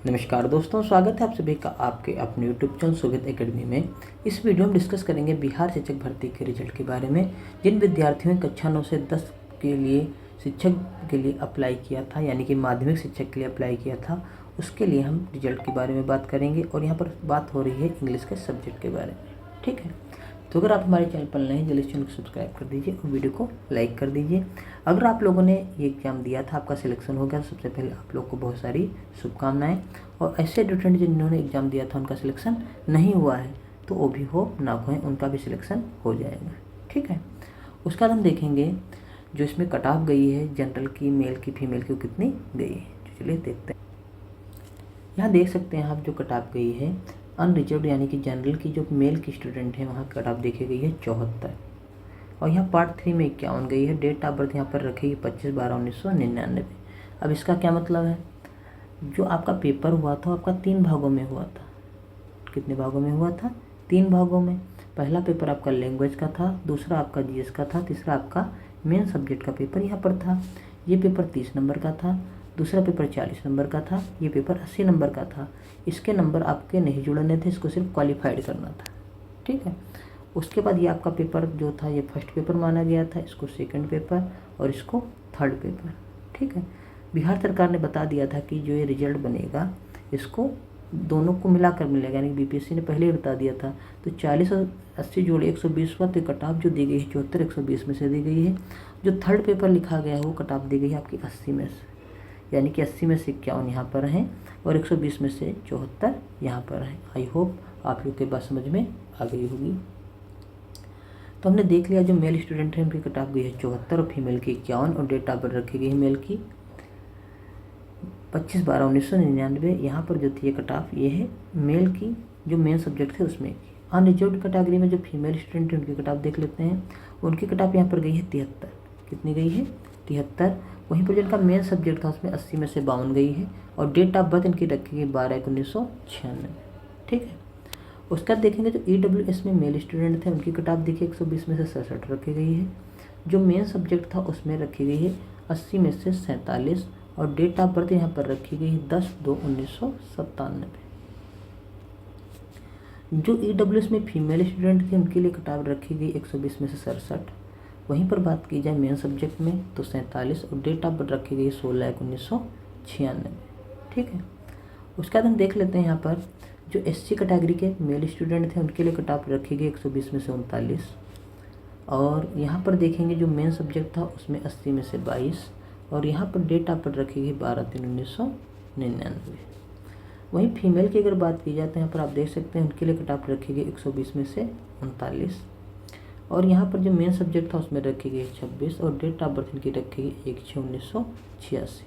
नमस्कार दोस्तों, स्वागत है आप सभी का आपके अपने यूट्यूब चैनल सुविध एकेडमी में। इस वीडियो में डिस्कस करेंगे बिहार शिक्षक भर्ती के रिजल्ट के बारे में। जिन विद्यार्थियों ने कक्षा 9 से 10 के लिए शिक्षक के लिए अप्लाई किया था, यानी कि माध्यमिक शिक्षक के लिए अप्लाई किया था, उसके लिए हम रिजल्ट के बारे में बात करेंगे। और यहाँ पर बात हो रही है इंग्लिश के सब्जेक्ट के बारे में। ठीक है, तो अगर आप हमारे चैनल पर नए हैं, जल्दी चैनल को सब्सक्राइब कर दीजिए और वीडियो को लाइक कर दीजिए। अगर आप लोगों ने ये एग्ज़ाम दिया था, आपका सिलेक्शन हो गया, तो सबसे पहले आप लोग को बहुत सारी शुभकामनाएं। और ऐसे स्टूडेंट जिन्होंने एग्ज़ाम दिया था उनका सिलेक्शन नहीं हुआ है, तो वो भी हो ना खोएं, उनका भी सिलेक्शन हो जाएगा। ठीक है, उसके बाद हम देखेंगे जो इसमें कट ऑफ गई है जनरल की, मेल की, फीमेल की, वो कितनी गई है। तो चलिए देखते हैं। यहाँ देख सकते हैं आप जो कट ऑफ गई है अनरिजर्व्ड यानी कि जनरल की जो मेल की स्टूडेंट है, वहाँ कट ऑफ देखी गई है 74। और यहाँ पार्ट 3 में 51 गई है। डेट ऑफ बर्थ यहाँ पर रखेगी 25/12/1999। अब इसका क्या मतलब है, जो आपका पेपर हुआ था आपका 3 भागों में हुआ था। कितने भागों में हुआ था? 3 भागों में। पहला पेपर आपका लैंग्वेज का था, दूसरा आपका जीएस का था, तीसरा आपका मेन सब्जेक्ट का पेपर यहाँ पर था। ये पेपर 30 नंबर का था, दूसरा पेपर 40 नंबर का था, ये पेपर 80 नंबर का था। इसके नंबर आपके नहीं जुड़ने थे, इसको सिर्फ क्वालिफाइड करना था। ठीक है, उसके बाद ये आपका पेपर जो था ये फर्स्ट पेपर माना गया था, इसको सेकंड पेपर और इसको थर्ड पेपर। ठीक है, बिहार सरकार ने बता दिया था कि जो ये रिजल्ट बनेगा इसको दोनों को मिलाकर मिलेगा, यानी कि बीपीएससी ने पहले ही बता दिया था। तो 40 और 80 जोड़े 120 हुआ। तो कट ऑफ जो दी गई है 74 120 में से दी गई है। जो थर्ड पेपर लिखा गया है वो कट ऑफ दी गई है आपकी 80 में से, यानी कि 80 में से 51 यहाँ पर हैं और 120 में से 74 यहाँ पर हैं। आई होप आप लोग के बात समझ में आ गई होगी। तो हमने देख लिया जो मेल स्टूडेंट है उनकी कट ऑफ गई है 74 और फीमेल की 51 और डेट ऑफ बर्थ रखी गई है मेल की 25/12/1999। यहाँ पर जो थी ये कट ऑफ ये है मेल की जो मेन सब्जेक्ट थे उसमें की। अनरिजर्व्ड कैटेगरी में जो फीमेल स्टूडेंट है उनकी कट ऑफ देख लेते हैं। उनकी कट ऑफ यहाँ पर गई है 73। कितनी गई है? 73। वहीं पर जिनका मेन सब्जेक्ट था उसमें 80 में से 52 गई है और डेट ऑफ बर्थ इनकी रखी गई 12/1/1996। ठीक है, उसके बाद देखेंगे जो EWS में मेल स्टूडेंट थे उनकी कट ऑफ देखिए 120 में से 67 रखी गई है। जो मेन सब्जेक्ट था उसमें रखी गई है 80 में से 47 और डेट ऑफ बर्थ यहाँ पर रखी गई है 10/2/1997। जो EWS में फीमेल स्टूडेंट थे उनके लिए कट ऑफ रखी गई 120 में से 67। वहीं पर बात की जाए मेन सब्जेक्ट में तो 47 और डेट ऑफ बर्थ रखी गई 16/1/1996। ठीक है, उसके बाद हम देख लेते हैं यहाँ पर जो SC कैटेगरी के मेल स्टूडेंट थे उनके लिए कट ऑफ रखी गई 120 में से 39। और यहाँ पर देखेंगे जो मेन सब्जेक्ट था उसमें 80 में से 22 और यहाँ पर डेट ऑफ बर्थ रखी गई 12/3/1999। वहीं फीमेल की अगर बात की जाए तो यहाँ पर आप देख सकते हैं उनके लिए कट ऑफ रखी गई 120 में से 39 और यहाँ पर जो मेन सब्जेक्ट था उसमें रखी गई 26 और डेट ऑफ बर्थ इनकी रखी गई 1/6/1986।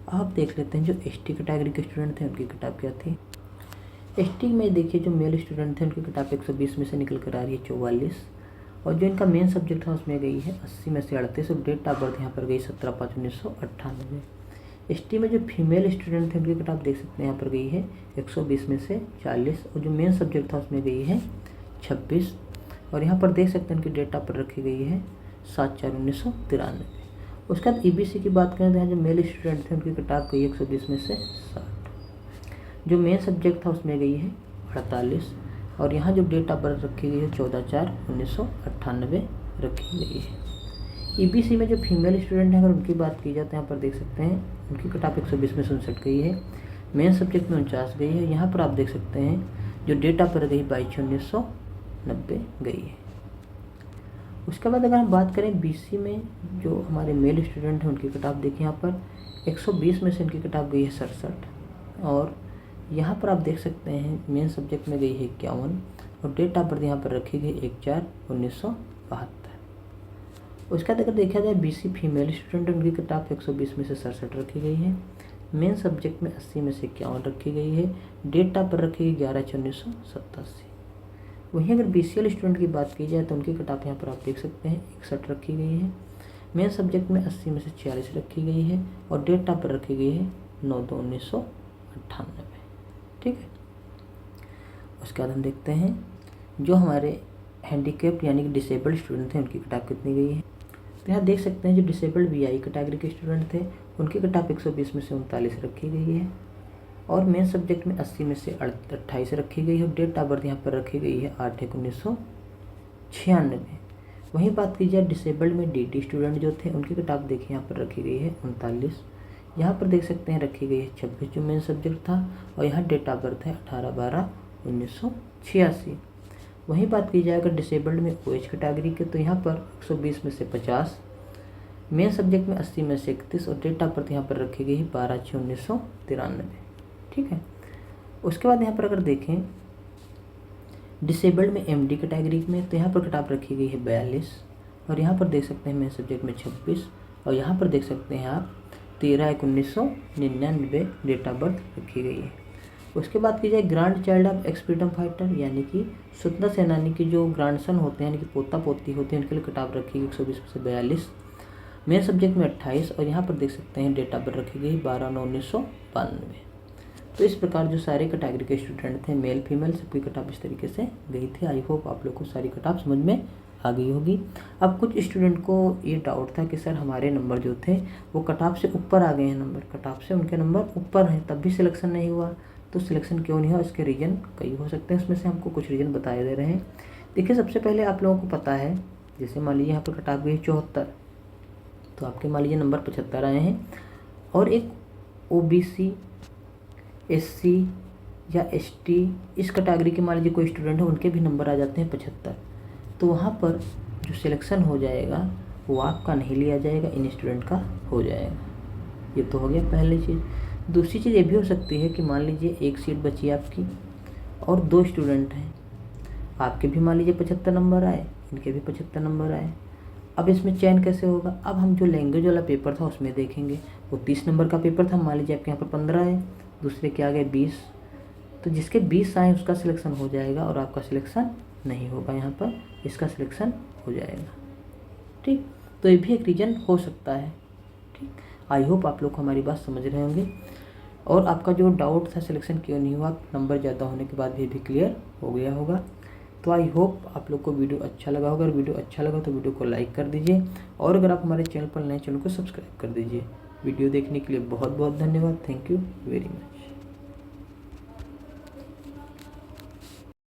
आप देख लेते हैं जो ST कैटेगरी के स्टूडेंट थे उनकी कट ऑफ क्या थी। ST में देखिए जो मेल स्टूडेंट थे उनकी कट ऑफ 120 में से निकल कर आ रही है 44 और जो इनका मेन सब्जेक्ट था उसमें गई है 80 में से 38 और डेट ऑफ बर्थ यहाँ पर गई 17/5/1998। ST में जो फीमेल स्टूडेंट थे उनकी कट ऑफ देख सकते हैं यहाँ पर गई है 120 में से 40 और जो मेन सब्जेक्ट था उसमें गई है 26 और यहाँ पर देख सकते हैं उनकी डेट ऑफ बर्थ रखी गई है 7/4/1993। उसके बाद EBC की बात करें तो यहाँ जो मेल स्टूडेंट थे उनकी कट ऑफ गई 120 में से 60। जो मेन सब्जेक्ट था उसमें गई है 48 और यहाँ जो डेट ऑफ बर्थ रखी गई है 14/4/1998 रखी गई है। EBC में जो फीमेल स्टूडेंट हैं अगर उनकी बात की जाए तो यहाँ पर देख सकते हैं उनकी कट ऑफ 120 में 67 गई है। मेन सब्जेक्ट में 49 गई है। यहाँ पर आप देख सकते हैं जो डेट ऑफ बर्थ गई 22/6/1990 गई है। उसके बाद अगर हम बात करें BC में जो हमारे मेल स्टूडेंट हैं उनकी कट ऑफ देखिए यहाँ पर 120 में से इनकी कट ऑफ गई है 67 और यहाँ पर आप देख सकते हैं मेन सब्जेक्ट में गई है 51 और डेट ऑफ बर्थ यहाँ पर रखी गई 1/4/1972। उसके बाद अगर देखा जाए BC फीमेल स्टूडेंट उनकी कट ऑफ 120 में से 67 रखी गई है। मेन सब्जेक्ट में 80 में से 51 रखी गई है। डेट ऑफ बर्थ रखी गई 11/6/1987। वहीं अगर BCL स्टूडेंट की बात की जाए तो उनकी कट ऑफ यहाँ पर आप देख सकते हैं 61 रखी गई है। मेन सब्जेक्ट में 80 में से 46 रखी गई है और डेट ऑफ बर्थ रखी गई है 9/2/1998। ठीक है, उसके बाद हम देखते हैं जो हमारे हैंडीकेप्ड यानी कि डिसेबल्ड स्टूडेंट थे उनकी कट ऑफ कितनी गई है। तो यहाँ देख सकते हैं जो डिसेबल्ड VI कैटेगरी के स्टूडेंट थे उनकी कट ऑफ 120 में से 39 रखी गई है। और मेन सब्जेक्ट में 80 में से 28 रखी गई है। डेट ऑफ बर्थ यहाँ पर रखी गई है 8/1/1996। वहीं बात की जाए डिसेबल्ड में DT स्टूडेंट जो थे उनकी कट ऑफ देखिए यहाँ पर रखी गई है 39। यहाँ पर देख सकते हैं रखी गई है 26 जो मेन सब्जेक्ट था, और यहाँ डेट ऑफ बर्थ है 18/12/1986। वहीं बात की जाए अगर डिसेबल्ड में OH कैटेगरी के, तो यहाँ पर 120 में से 50, मेन सब्जेक्ट में 80 में से 31, और डेट ऑफ बर्थ यहाँ पर रखी गई है 12/6/1993। ठीक है। उसके बाद यहाँ पर अगर देखें डिसेबल्ड में MD कैटेगरी में, तो यहाँ पर कट ऑफ रखी गई है 42, और यहाँ पर देख सकते हैं मेन सब्जेक्ट में 26, और यहाँ पर देख सकते हैं आप 13/1/1999 डेट ऑफ बर्थ रखी गई है। उसके बाद की जाए grand child of x freedom fighter, यानी कि स्वतंत्रता सेनानी के जो ग्रैंडसन होते हैं, यानी कि पोता पोती होते हैं, उनके लिए कट ऑफ रखी गई 120 में से 42, मेन सब्जेक्ट में 28, और यहाँ पर देख सकते हैं डेट ऑफ बर्थ रखी गई 12/9/1992। तो इस प्रकार जो सारे कैटेगरी के स्टूडेंट थे मेल फीमेल सबकी कट ऑफ इस तरीके से गई थी। आई होप आप लोग को सारी कट ऑफ समझ में आ गई होगी। अब कुछ स्टूडेंट को ये डाउट था कि सर हमारे नंबर जो थे वो कट ऑफ से ऊपर आ गए हैं, नंबर कट ऑफ से उनके नंबर ऊपर हैं, तब भी सिलेक्शन नहीं हुआ। तो सिलेक्शन क्यों नहीं हुआ, इसके रीज़न कई हो सकते हैं, उसमें से हमको कुछ रीज़न बताए दे रहे हैं। देखिए सबसे पहले आप लोगों को पता है, जैसे मान लीजिए यहाँ पर कट ऑफ गई 74, तो आपके मान लीजिए नंबर 75 आए हैं, और एक OBC SC या ST इस कैटेगरी के मान लीजिए कोई स्टूडेंट है, उनके भी नंबर आ जाते हैं 75, तो वहाँ पर जो सिलेक्शन हो जाएगा वो आपका नहीं लिया जाएगा, इन स्टूडेंट का हो जाएगा। ये तो हो गया पहली चीज़। दूसरी चीज़ ये भी हो सकती है कि मान लीजिए एक सीट बची आपकी और 2 स्टूडेंट हैं, आपके भी मान लीजिए 75 नंबर आए, इनके भी 75 नंबर आए। अब इसमें चयन कैसे होगा, अब हम जो लैंग्वेज वाला पेपर था उसमें देखेंगे। वो 30 नंबर का पेपर था, मान लीजिए आपके यहाँ पर 15 आए, दूसरे के आ गए 20, तो जिसके 20 आए उसका सिलेक्शन हो जाएगा और आपका सिलेक्शन नहीं होगा, यहाँ पर इसका सिलेक्शन हो जाएगा। ठीक, तो ये भी एक रीज़न हो सकता है। ठीक, आई होप आप लोग हमारी बात समझ रहे होंगे, और आपका जो डाउट था सिलेक्शन क्यों नहीं हुआ नंबर ज़्यादा होने के बाद भी क्लियर हो गया होगा। तो आई होप आप लोग को वीडियो अच्छा लगा होगा। अगर वीडियो अच्छा लगा तो वीडियो को लाइक कर दीजिए, और अगर आप हमारे चैनल पर नए चैनल को सब्सक्राइब कर दीजिए। वीडियो देखने के लिए बहुत बहुत धन्यवाद। Thank you very much.